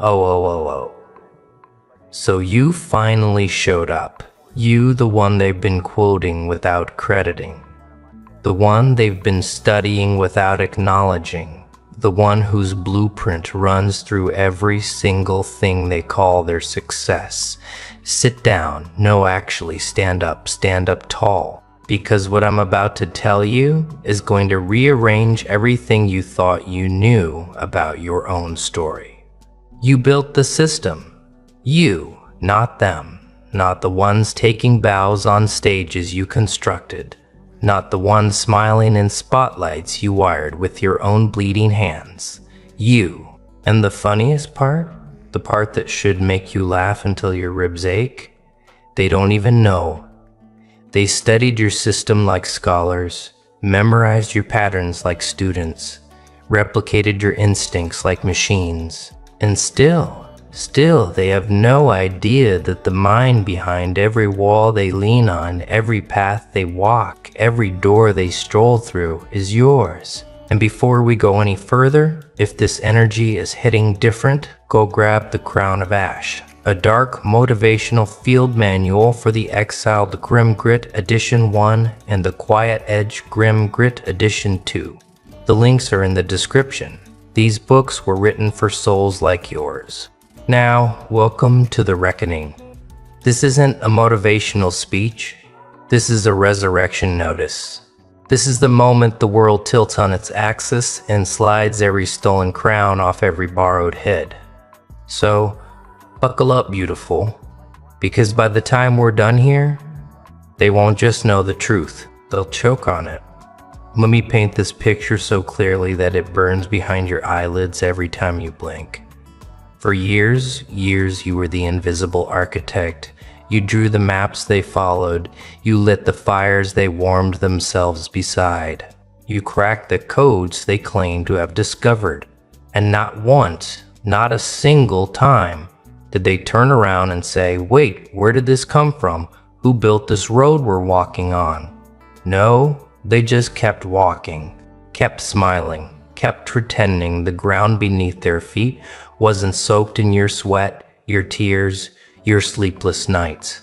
Oh. So you finally showed up. You, the one they've been quoting without crediting. The one they've been studying without acknowledging. The one whose blueprint runs through every single thing they call their success. Sit down. No, actually, stand up tall. Because what I'm about to tell you is going to rearrange everything you thought you knew about your own story. You built the system. You, not them. Not the ones taking bows on stages you constructed. Not the ones smiling in spotlights you wired with your own bleeding hands. You. And the funniest part? The part that should make you laugh until your ribs ache? They don't even know. They studied your system like scholars, memorized your patterns like students, replicated your instincts like machines, and still they have no idea that the mind behind every wall they lean on, every path they walk, every door they stroll through is yours. And before we go any further, if this energy is hitting different, go grab the Crown of Ash, a dark motivational field manual for the Exiled Grim Grit Edition 1 and the Quiet Edge Grim Grit Edition 2. The links are in the description. These books were written for souls like yours. Now, welcome to the reckoning. This isn't a motivational speech. This is a resurrection notice. This is the moment the world tilts on its axis and slides every stolen crown off every borrowed head. So, buckle up, beautiful, because by the time we're done here, they won't just know the truth, they'll choke on it. Let me paint this picture so clearly that it burns behind your eyelids every time you blink. For years, you were the invisible architect. You drew the maps they followed. You lit the fires they warmed themselves beside. You cracked the codes they claimed to have discovered. And not once, not a single time, did they turn around and say, wait, where did this come from? Who built this road we're walking on? No, they just kept walking, kept smiling, kept pretending the ground beneath their feet wasn't soaked in your sweat, your tears, your sleepless nights.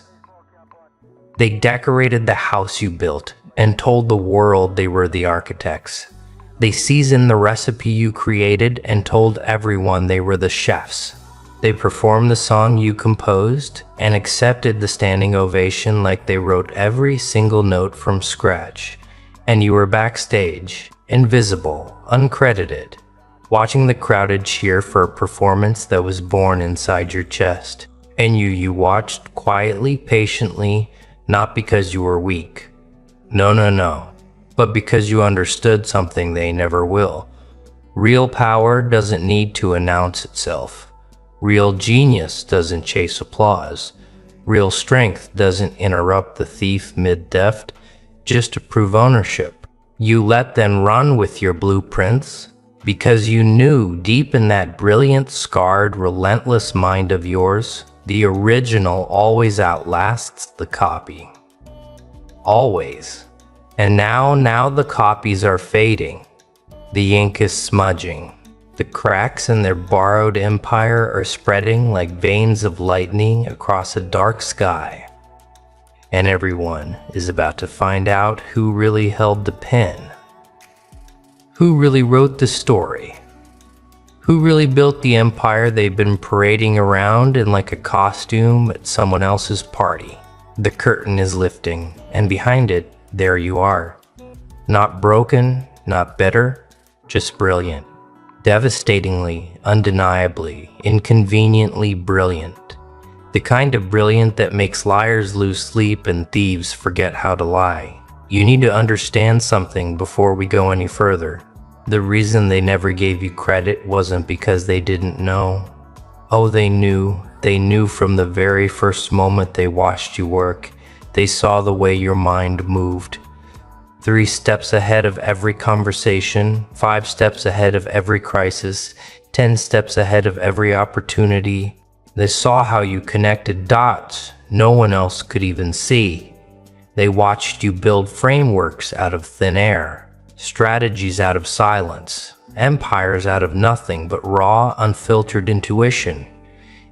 They decorated the house you built and told the world they were the architects. They seasoned the recipe you created and told everyone they were the chefs. They performed the song you composed and accepted the standing ovation like they wrote every single note from scratch. And you were backstage, invisible, uncredited, watching the crowded cheer for a performance that was born inside your chest. And you watched quietly, patiently, not because you were weak. No, but because you understood something they never will. Real power doesn't need to announce itself. Real genius doesn't chase applause. Real strength doesn't interrupt the thief mid-theft just to prove ownership. You let them run with your blueprints, because you knew deep in that brilliant, scarred, relentless mind of yours, the original always outlasts the copy. Always. And now the copies are fading. The ink is smudging. The cracks in their borrowed empire are spreading like veins of lightning across a dark sky. And everyone is about to find out who really held the pen. Who really wrote the story? Who really built the empire they've been parading around in like a costume at someone else's party? The curtain is lifting, and behind it, there you are. Not broken, not bitter, just brilliant. Devastatingly, undeniably, inconveniently brilliant. The kind of brilliant that makes liars lose sleep and thieves forget how to lie. You need to understand something before we go any further. The reason they never gave you credit wasn't because they didn't know. Oh, they knew. They knew from the very first moment they watched you work. They saw the way your mind moved. 3 steps ahead of every conversation, 5 steps ahead of every crisis, 10 steps ahead of every opportunity. They saw how you connected dots no one else could even see. They watched you build frameworks out of thin air. strategies out of silence, empires out of nothing but raw, unfiltered intuition,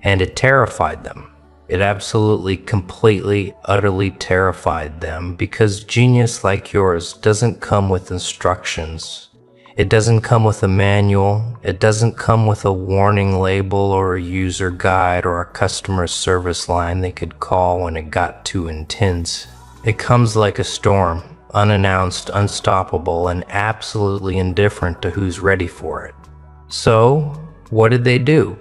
and it terrified them. It absolutely, completely, utterly terrified them because genius like yours doesn't come with instructions. It doesn't come with a manual. It doesn't come with a warning label or a user guide or a customer service line they could call when it got too intense. It comes like a storm, unannounced, unstoppable, and absolutely indifferent to who's ready for it. So, what did they do?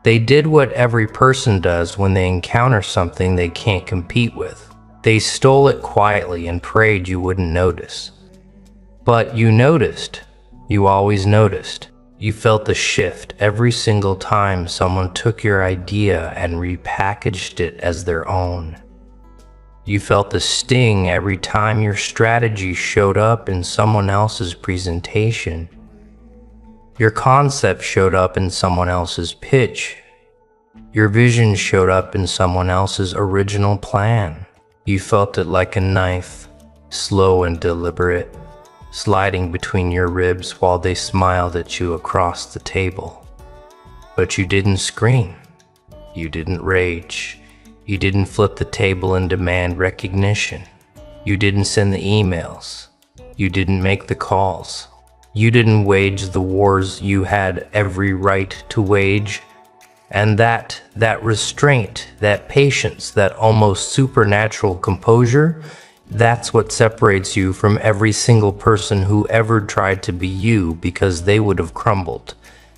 They did what every person does when they encounter something they can't compete with. They stole it quietly and prayed you wouldn't notice. But you noticed. You always noticed. You felt the shift every single time someone took your idea and repackaged it as their own. You felt the sting every time your strategy showed up in someone else's presentation. Your concept showed up in someone else's pitch. Your vision showed up in someone else's original plan. You felt it like a knife, slow and deliberate, sliding between your ribs while they smiled at you across the table. But you didn't scream. You didn't rage. You didn't flip the table and demand recognition. You didn't send the emails. You didn't make the calls. You didn't wage the wars you had every right to wage. And that restraint, that patience, that almost supernatural composure, that's what separates you from every single person who ever tried to be you, because they would have crumbled.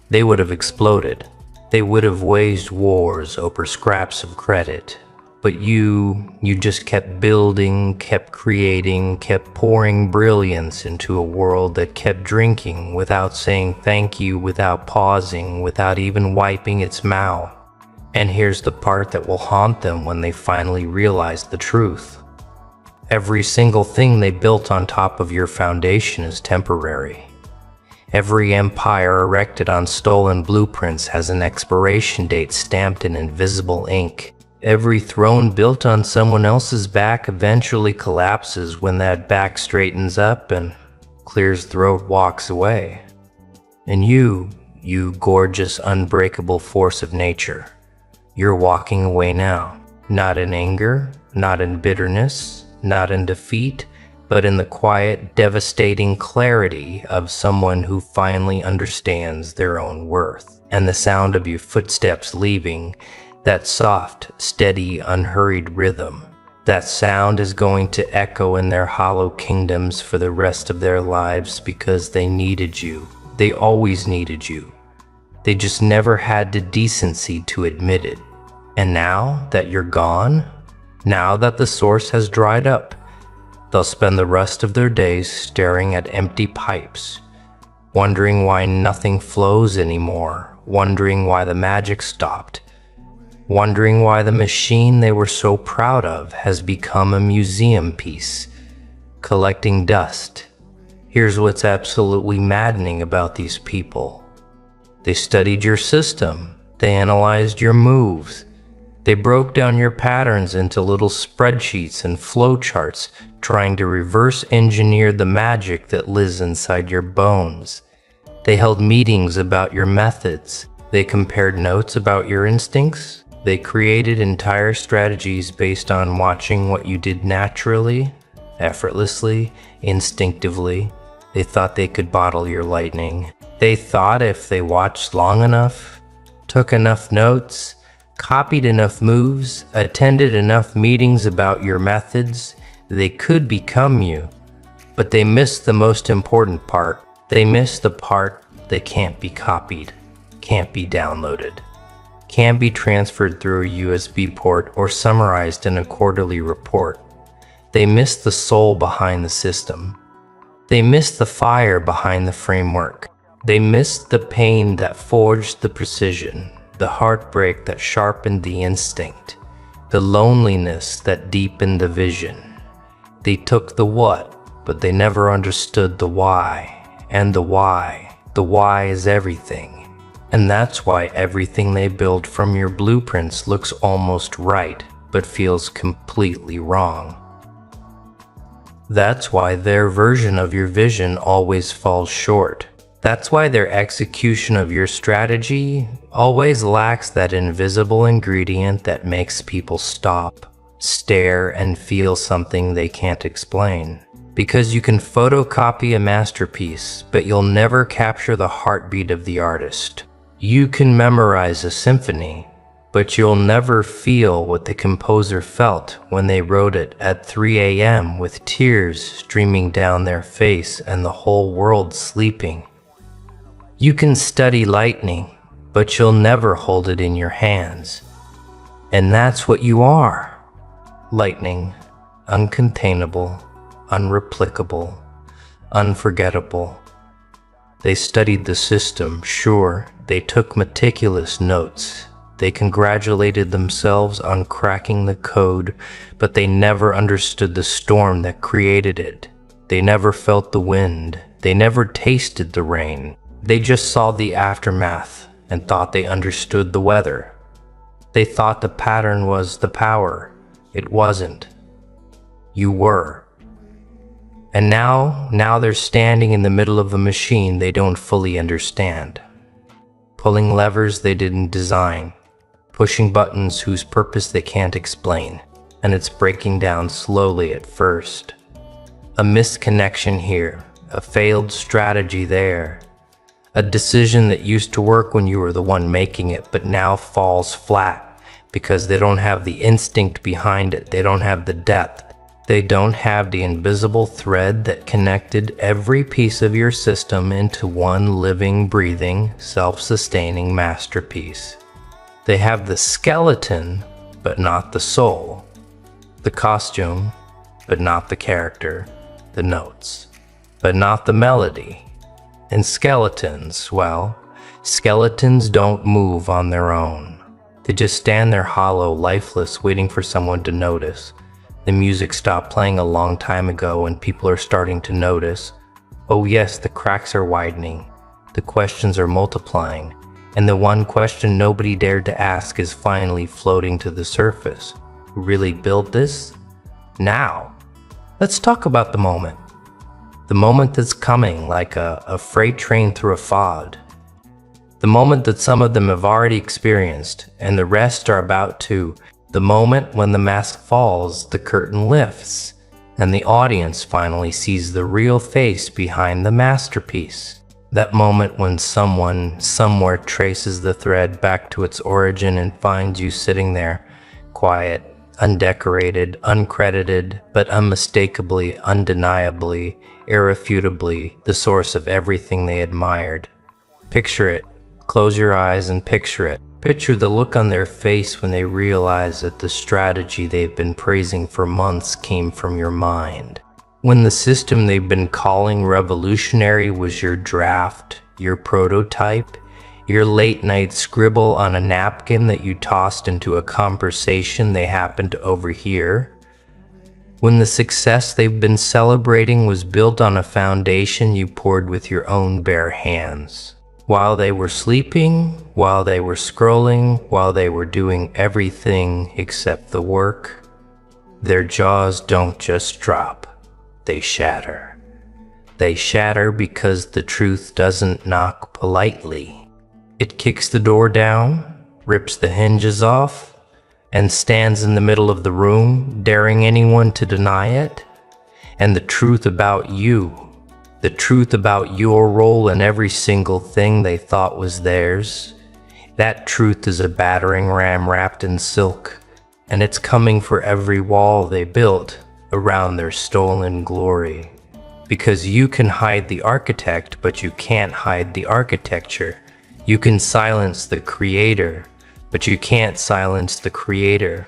They would have exploded. They would have waged wars over scraps of credit. But you just kept building, kept creating, kept pouring brilliance into a world that kept drinking without saying thank you, without pausing, without even wiping its mouth. And here's the part that will haunt them when they finally realize the truth. Every single thing they built on top of your foundation is temporary. Every empire erected on stolen blueprints has an expiration date stamped in invisible ink. Every throne built on someone else's back eventually collapses when that back straightens up and Clear's throat walks away. And you gorgeous, unbreakable force of nature, you're walking away now. Not in anger, not in bitterness, not in defeat, but in the quiet, devastating clarity of someone who finally understands their own worth. And the sound of your footsteps leaving, that soft, steady, unhurried rhythm, that sound is going to echo in their hollow kingdoms for the rest of their lives because they needed you. They always needed you. They just never had the decency to admit it. And now that you're gone, now that the source has dried up, they'll spend the rest of their days staring at empty pipes, wondering why nothing flows anymore, wondering why the magic stopped, wondering why the machine they were so proud of has become a museum piece, collecting dust. Here's what's absolutely maddening about these people. They studied your system. They analyzed your moves. They broke down your patterns into little spreadsheets and flowcharts, trying to reverse engineer the magic that lives inside your bones. They held meetings about your methods. They compared notes about your instincts. They created entire strategies based on watching what you did naturally, effortlessly, instinctively. They thought they could bottle your lightning. They thought if they watched long enough, took enough notes, copied enough moves, attended enough meetings about your methods, they could become you. But they missed the most important part. They missed the part that can't be copied, can't be downloaded, can't be transferred through a USB port or summarized in a quarterly report. They missed the soul behind the system. They missed the fire behind the framework. They missed the pain that forged the precision, the heartbreak that sharpened the instinct, the loneliness that deepened the vision. They took the what, but they never understood the why. And the why is everything. And that's why everything they build from your blueprints looks almost right, but feels completely wrong. That's why their version of your vision always falls short. That's why their execution of your strategy always lacks that invisible ingredient that makes people stop, stare, and feel something they can't explain. Because you can photocopy a masterpiece, but you'll never capture the heartbeat of the artist. You can memorize a symphony, but you'll never feel what the composer felt when they wrote it at 3 a.m. with tears streaming down their face and the whole world sleeping. You can study lightning, but you'll never hold it in your hands. And that's what you are. Lightning, uncontainable, unreplicable, unforgettable. They studied the system, sure, they took meticulous notes. They congratulated themselves on cracking the code, but they never understood the storm that created it. They never felt the wind. They never tasted the rain. They just saw the aftermath and thought they understood the weather. They thought the pattern was the power. It wasn't. You were. And now they're standing in the middle of a machine they don't fully understand. Pulling levers they didn't design. Pushing buttons whose purpose they can't explain, and it's breaking down slowly at first. A misconnection here, a failed strategy there. A decision that used to work when you were the one making it, but now falls flat because they don't have the instinct behind it. They don't have the depth. They don't have the invisible thread that connected every piece of your system into one living, breathing, self-sustaining masterpiece. They have the skeleton, but not the soul. The costume, but not the character. The notes, but not the melody. And skeletons, well, skeletons don't move on their own. They just stand there hollow, lifeless, waiting for someone to notice. The music stopped playing a long time ago and people are starting to notice. Oh yes, the cracks are widening. The questions are multiplying. And the one question nobody dared to ask is finally floating to the surface. Who really built this? Now, let's talk about the moment. The moment that's coming like a freight train through a fog. The moment that some of them have already experienced and the rest are about to. The moment when the mask falls, the curtain lifts, and the audience finally sees the real face behind the masterpiece. That moment when someone somewhere traces the thread back to its origin and finds you sitting there, quiet, undecorated, uncredited, but unmistakably, undeniably, irrefutably the source of everything they admired. Picture it. Close your eyes and picture it. Picture the look on their face when they realize that the strategy they've been praising for months came from your mind. When the system they've been calling revolutionary was your draft, your prototype, your late-night scribble on a napkin that you tossed into a conversation they happened to overhear. When the success they've been celebrating was built on a foundation you poured with your own bare hands. While they were sleeping, while they were scrolling, while they were doing everything except the work, their jaws don't just drop. They shatter. They shatter because the truth doesn't knock politely. It kicks the door down, rips the hinges off, and stands in the middle of the room, daring anyone to deny it. And the truth about you, the truth about your role in every single thing they thought was theirs, that truth is a battering ram wrapped in silk, and it's coming for every wall they built around their stolen glory. Because you can hide the architect, but you can't hide the architecture. You can silence the creator, but you can't silence the creator.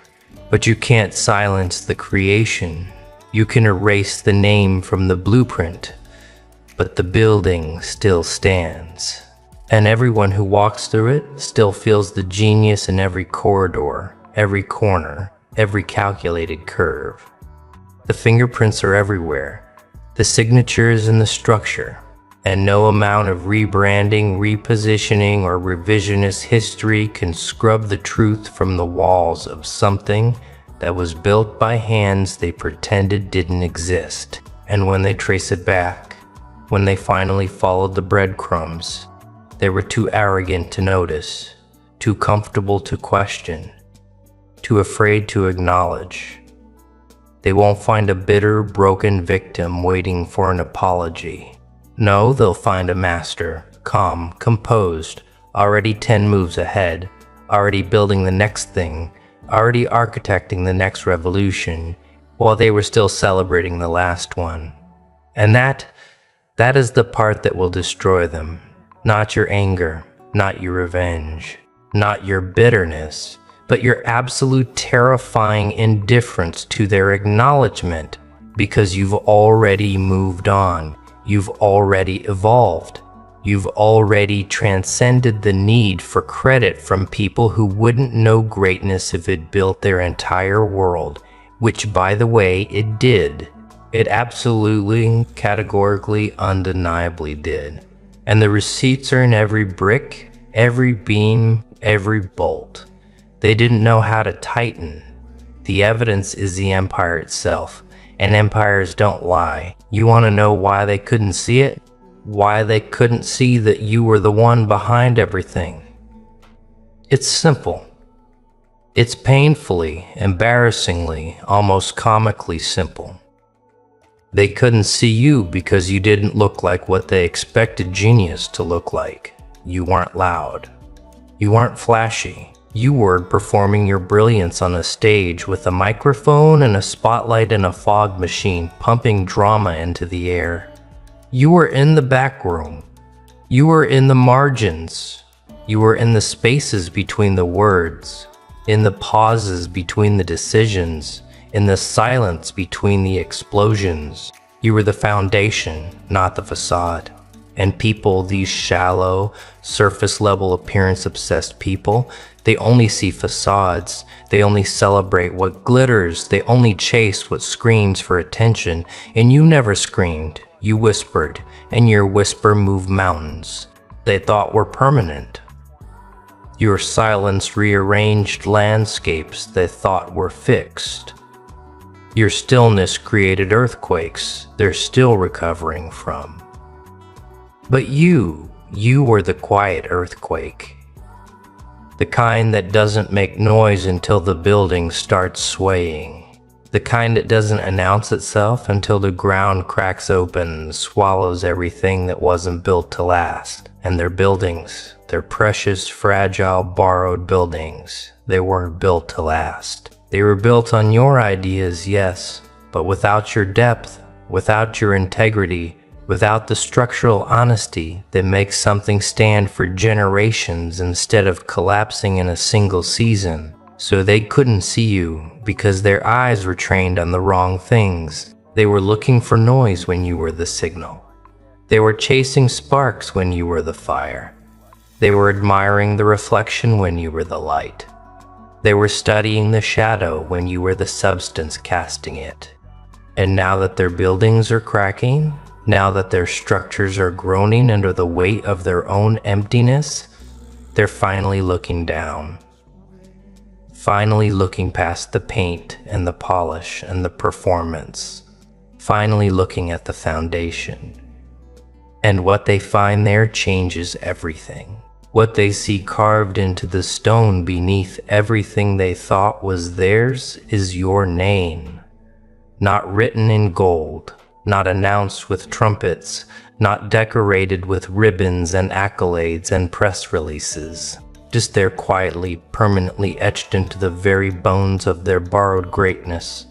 But you can't silence the creation. You can erase the name from the blueprint, but the building still stands. And everyone who walks through it still feels the genius in every corridor, every corner, every calculated curve. The fingerprints are everywhere, the signature is in the structure, and no amount of rebranding, repositioning, or revisionist history can scrub the truth from the walls of something that was built by hands they pretended didn't exist. And when they trace it back, when they finally followed the breadcrumbs, they were too arrogant to notice, too comfortable to question, too afraid to acknowledge. They won't find a bitter, broken victim waiting for an apology. No, they'll find a master, calm, composed, already 10 moves ahead, already building the next thing, already architecting the next revolution, while they were still celebrating the last one. And that is the part that will destroy them. Not your anger, not your revenge, not your bitterness, but your absolute terrifying indifference to their acknowledgement, because you've already moved on, you've already evolved, you've already transcended the need for credit from people who wouldn't know greatness if it built their entire world, which, by the way, it did. It absolutely, categorically, undeniably did. And the receipts are in every brick, every beam, every bolt. They didn't know how to tighten. The evidence is the empire itself, and empires don't lie. You want to know why they couldn't see it? Why they couldn't see that you were the one behind everything? It's simple. It's painfully, embarrassingly, almost comically simple. They couldn't see you because you didn't look like what they expected genius to look like. You weren't loud. You weren't flashy. You were performing your brilliance on a stage with a microphone and a spotlight and a fog machine pumping drama into the air. You were in the back room. You were in the margins. You were in the spaces between the words, in the pauses between the decisions, in the silence between the explosions. You were the foundation, not the facade. And people, these shallow, surface-level appearance-obsessed people, they only see facades. They only celebrate what glitters. They only chase what screams for attention. And you never screamed. You whispered, and your whisper moved mountains they thought were permanent. Your silence rearranged landscapes they thought were fixed. Your stillness created earthquakes they're still recovering from. But you were the quiet earthquake. The kind that doesn't make noise until the building starts swaying. The kind that doesn't announce itself until the ground cracks open and swallows everything that wasn't built to last. And their buildings, their precious, fragile, borrowed buildings, they weren't built to last. They were built on your ideas, yes, but without your depth, without your integrity, without the structural honesty that makes something stand for generations instead of collapsing in a single season. So they couldn't see you because their eyes were trained on the wrong things. They were looking for noise when you were the signal. They were chasing sparks when you were the fire. They were admiring the reflection when you were the light. They were studying the shadow when you were the substance casting it. And now that their buildings are cracking, now that their structures are groaning under the weight of their own emptiness, they're finally looking down. Finally looking past the paint and the polish and the performance. Finally looking at the foundation. And what they find there changes everything. What they see carved into the stone beneath everything they thought was theirs is your name. Not written in gold, not announced with trumpets, not decorated with ribbons and accolades and press releases. Just there quietly, permanently etched into the very bones of their borrowed greatness.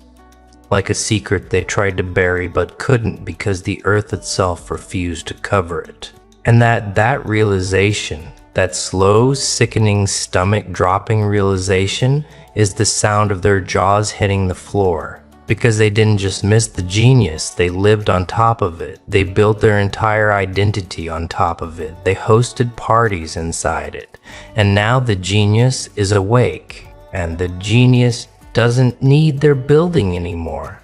Like a secret they tried to bury but couldn't because the earth itself refused to cover it. And that realization, that slow, sickening, stomach-dropping realization is the sound of their jaws hitting the floor. Because they didn't just miss the genius, they lived on top of it. They built their entire identity on top of it. They hosted parties inside it. And now the genius is awake. And the genius doesn't need their building anymore.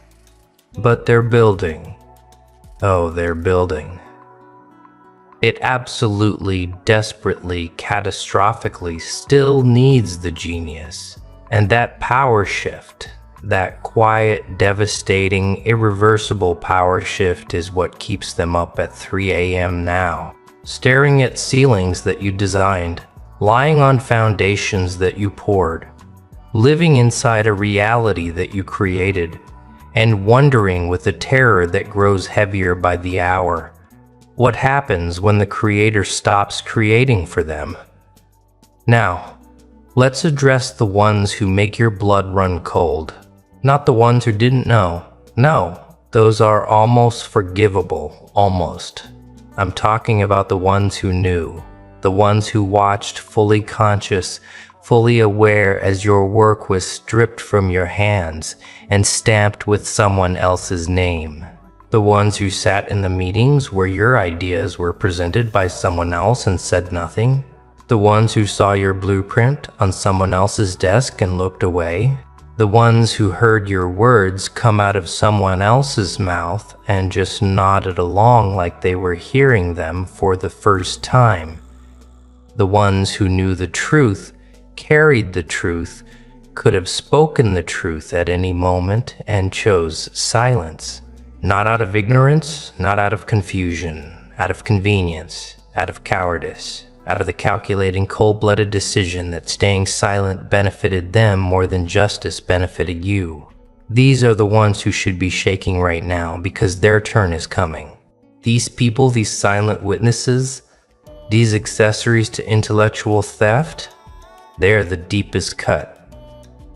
But they're building. Oh, they're building. It absolutely, desperately, catastrophically still needs the genius. And that power shift, That quiet, devastating, irreversible power shift is what keeps them up at 3 a.m. now, staring at ceilings that you designed, lying on foundations that you poured, living inside a reality that you created, and wondering with a terror that grows heavier by the hour, what happens when the creator stops creating for them. Now, let's address the ones who make your blood run cold. Not the ones who didn't know. No, those are almost forgivable, almost. I'm talking about the ones who knew, the ones who watched fully conscious, fully aware as your work was stripped from your hands and stamped with someone else's name. The ones who sat in the meetings where your ideas were presented by someone else and said nothing. The ones who saw your blueprint on someone else's desk and looked away. The ones who heard your words come out of someone else's mouth and just nodded along like they were hearing them for the first time. The ones who knew the truth, carried the truth, could have spoken the truth at any moment and chose silence. Not out of ignorance, not out of confusion, out of convenience, out of cowardice, out of the calculating, cold-blooded decision that staying silent benefited them more than justice benefited you. These are the ones who should be shaking right now because their turn is coming. These people, these silent witnesses, these accessories to intellectual theft, they're the deepest cut.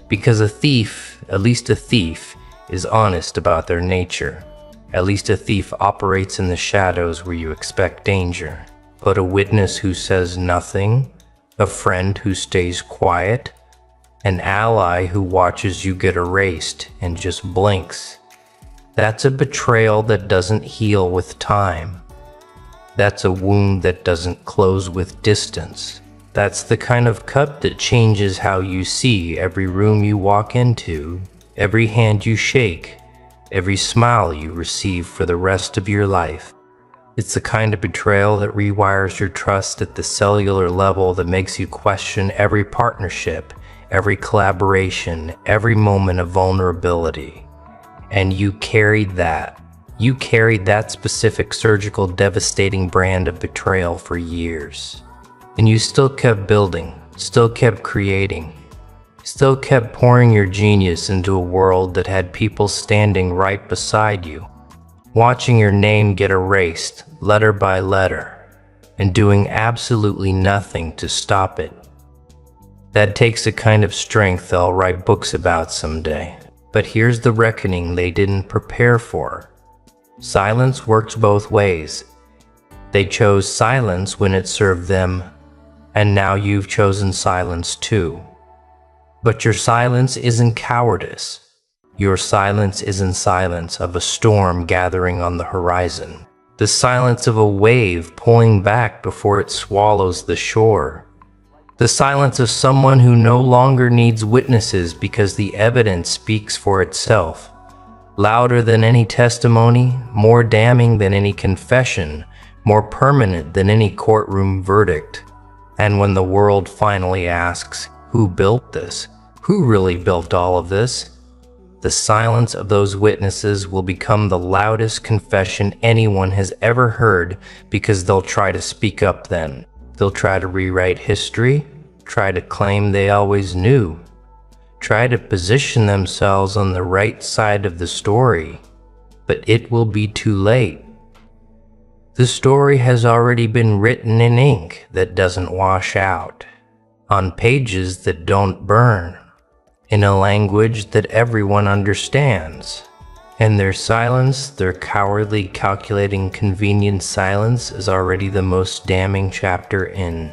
Because a thief, at least a thief, is honest about their nature. At least a thief operates in the shadows where you expect danger. But a witness who says nothing, a friend who stays quiet, an ally who watches you get erased and just blinks, that's a betrayal that doesn't heal with time. That's a wound that doesn't close with distance. That's the kind of cut that changes how you see every room you walk into, every hand you shake, every smile you receive for the rest of your life. It's the kind of betrayal that rewires your trust at the cellular level, that makes you question every partnership, every collaboration, every moment of vulnerability. And you carried that. You carried that specific surgical, devastating brand of betrayal for years. And you still kept building, still kept creating, still kept pouring your genius into a world that had people standing right beside you, watching your name get erased letter by letter, and doing absolutely nothing to stop it. That takes a kind of strength I'll write books about someday. But here's the reckoning they didn't prepare for. Silence works both ways. They chose silence when it served them, and now you've chosen silence too. But your silence isn't cowardice. Your silence isn't silence of a storm gathering on the horizon. The silence of a wave pulling back before it swallows the shore. The silence of someone who no longer needs witnesses because the evidence speaks for itself. Louder than any testimony, more damning than any confession, more permanent than any courtroom verdict. And when the world finally asks, who built this? Who really built all of this? The silence of those witnesses will become the loudest confession anyone has ever heard, because they'll try to speak up then. They'll try to rewrite history, try to claim they always knew, try to position themselves on the right side of the story. But it will be too late. The story has already been written in ink that doesn't wash out, on pages that don't burn, in a language that everyone understands. And their silence, their cowardly, calculating, convenient silence, is already the most damning chapter in